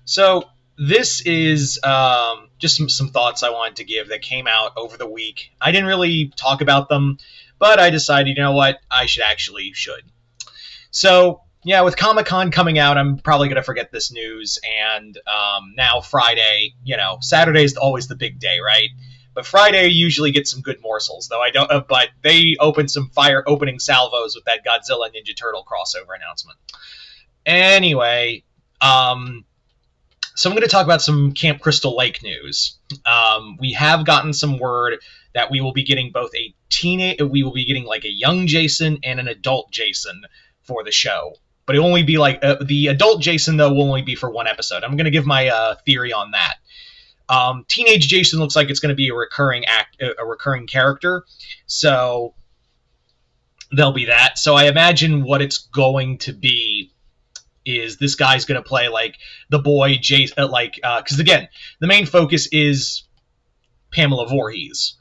So this is just some thoughts I wanted to give that came out over the week. I didn't really talk about them, but I decided, you know what, I should. So yeah, with Comic-Con coming out, I'm probably going to forget this news. And now Friday, Saturday's always the big day, right? But Friday usually gets some good morsels, though I don't. But they opened some fire opening salvos with that Godzilla Ninja Turtle crossover announcement. Anyway, so I'm going to talk about some Camp Crystal Lake news. We have gotten some word that we will be getting we will be getting like a young Jason and an adult Jason for the show. But it'll only be like the adult Jason though will only be for one episode. I'm going to give my theory on that. Teenage Jason looks like it's going to be a recurring character, so there'll be that. So I imagine what it's going to be is this guy's going to play like the boy Jason, because again, the main focus is Pamela Voorhees,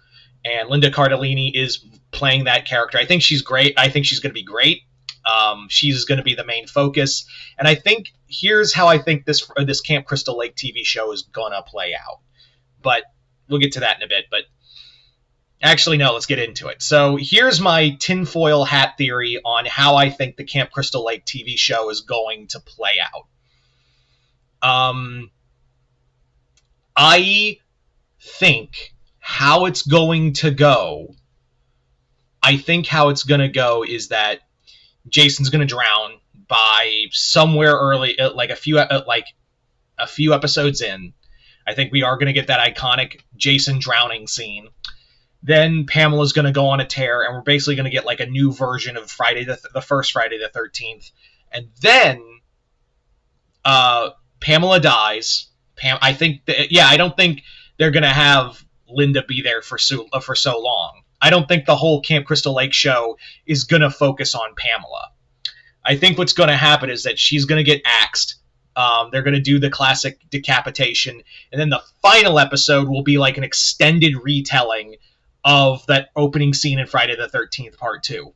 and Linda Cardellini is playing that character. I think she's great. I think she's going to be great. She's going to be the main focus, and I think here's how I think this Camp Crystal Lake TV show is going to play out. But we'll get to that in a bit. But actually, no, let's get into it. So here's my tinfoil hat theory on how I think the Camp Crystal Lake TV show is going to play out. I think how it's going to go. I think how it's going to go is that Jason's going to drown by somewhere early, like a few episodes in. I think we are going to get that iconic Jason drowning scene. Then Pamela's going to go on a tear, and we're basically going to get like a new version of the first Friday the 13th. And then Pamela dies. I don't think they're going to have Linda be there for so long. I don't think the whole Camp Crystal Lake show is going to focus on Pamela. I think what's going to happen is that she's going to get axed. They're going to do the classic decapitation, and then the final episode will be like an extended retelling of that opening scene in Friday the 13th Part 2.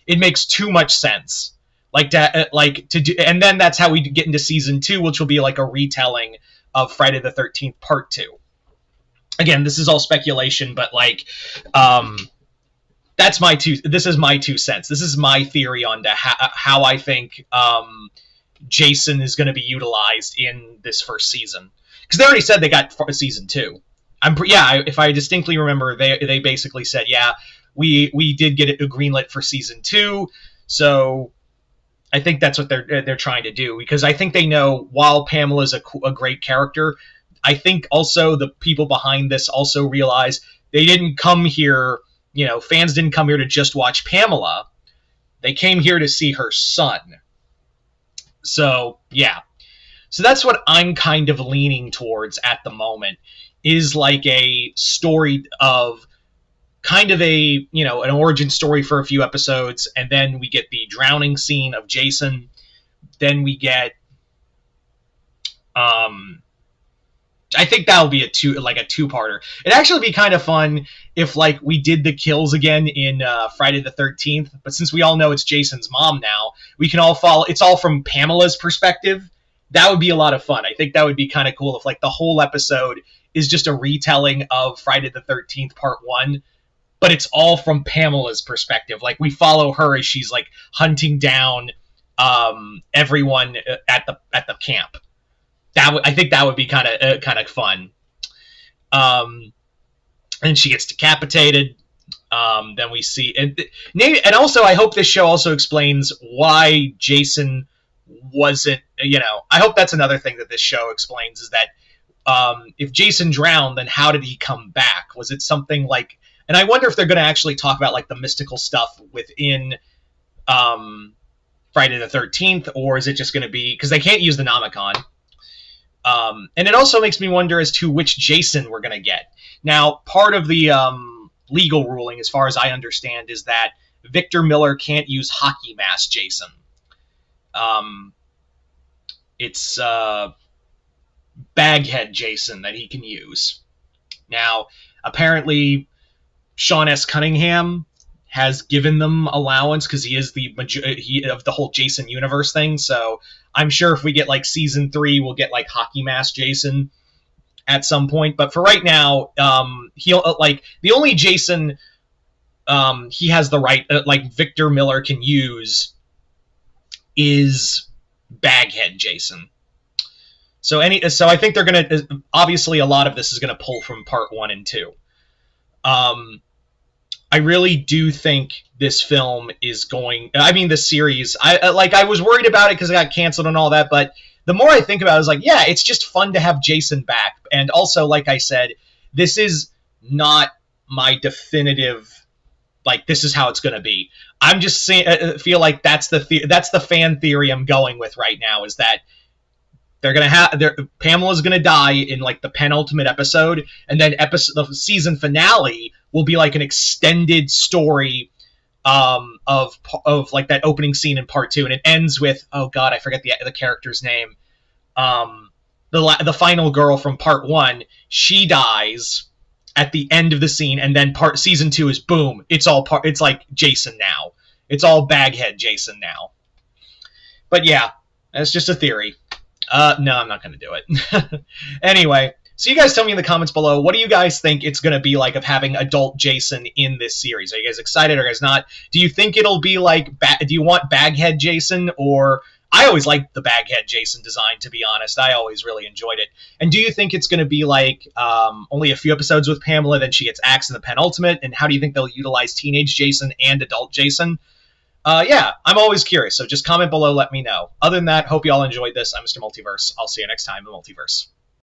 It makes too much sense. And then that's how we get into Season 2, which will be like a retelling of Friday the 13th Part 2. Again, this is all speculation, but this is my 2 cents. This is my theory on how I think Jason is going to be utilized in this first season. Because they already said they got Season 2. If I distinctly remember, they basically said, we did get it greenlit for Season 2, so I think that's what they're trying to do, because I think they know while Pamela's a great character, I think also the people behind this also realize they didn't come here, fans didn't come here to just watch Pamela. They came here to see her son. So, yeah. So that's what I'm kind of leaning towards at the moment, is like a story of kind of an origin story for a few episodes, and then we get the drowning scene of Jason. Then we get I think that'll be a two-parter. It'd actually be kind of fun if we did the kills again in Friday the 13th, but since we all know it's Jason's mom now, we can all follow. It's all from Pamela's perspective. That would be a lot of fun. I think that would be kind of cool if the whole episode is just a retelling of Friday the 13th Part 1, but it's all from Pamela's perspective. We follow her as she's hunting down everyone at the camp. I think that would be kind of fun. And she gets decapitated. Then we see, and also I hope this show also explains why Jason wasn't. I hope that's another thing that this show explains, is that if Jason drowned, then how did he come back? Was it something and I wonder if they're going to actually talk about the mystical stuff within Friday the 13th, or is it just going to be, because they can't use the Nomicon. And it also makes me wonder as to which Jason we're going to get. Now, part of the legal ruling, as far as I understand, is that Victor Miller can't use Hockey Mask Jason. It's Baghead Jason that he can use. Now, apparently, Sean S. Cunningham has given them allowance because he is of the whole Jason universe thing. So I'm sure if we get like season 3, we'll get like Hockey Mask Jason at some point. But for right now, he'll like the only Jason he has the right like Victor Miller can use is Baghead Jason. So I think they're gonna obviously a lot of this is gonna pull from part 1 and 2. I really do think this film is going. I mean, this series. I was worried about it because it got canceled and all that, but the more I think about it, I was like, yeah, it's just fun to have Jason back. And also, like I said, this is not my definitive. Like, this is how it's going to be. I'm just saying. Feel like that's the fan theory I'm going with right now. Is that they're gonna have Pamela's gonna die in like the penultimate episode, and then the season finale will be like an extended story of like that opening scene in part 2, and it ends with, oh god, I forget the character's name. The final girl from part 1, she dies at the end of the scene, and then season 2 is boom. It's like Jason now. It's all Baghead Jason now. But yeah, that's just a theory. No, I'm not going to do it. Anyway, so you guys tell me in the comments below, what do you guys think it's going to be like of having adult Jason in this series? Are you guys excited or guys not? Do you think it'll be like, do you want Baghead Jason? Or, I always liked the Baghead Jason design, to be honest. I always really enjoyed it. And do you think it's going to be like only a few episodes with Pamela, then she gets axed in the penultimate? And how do you think they'll utilize teenage Jason and adult Jason? Yeah, I'm always curious, so just comment below, let me know. Other than that, hope you all enjoyed this. I'm Mr. Multiverse. I'll see you next time in the Multiverse.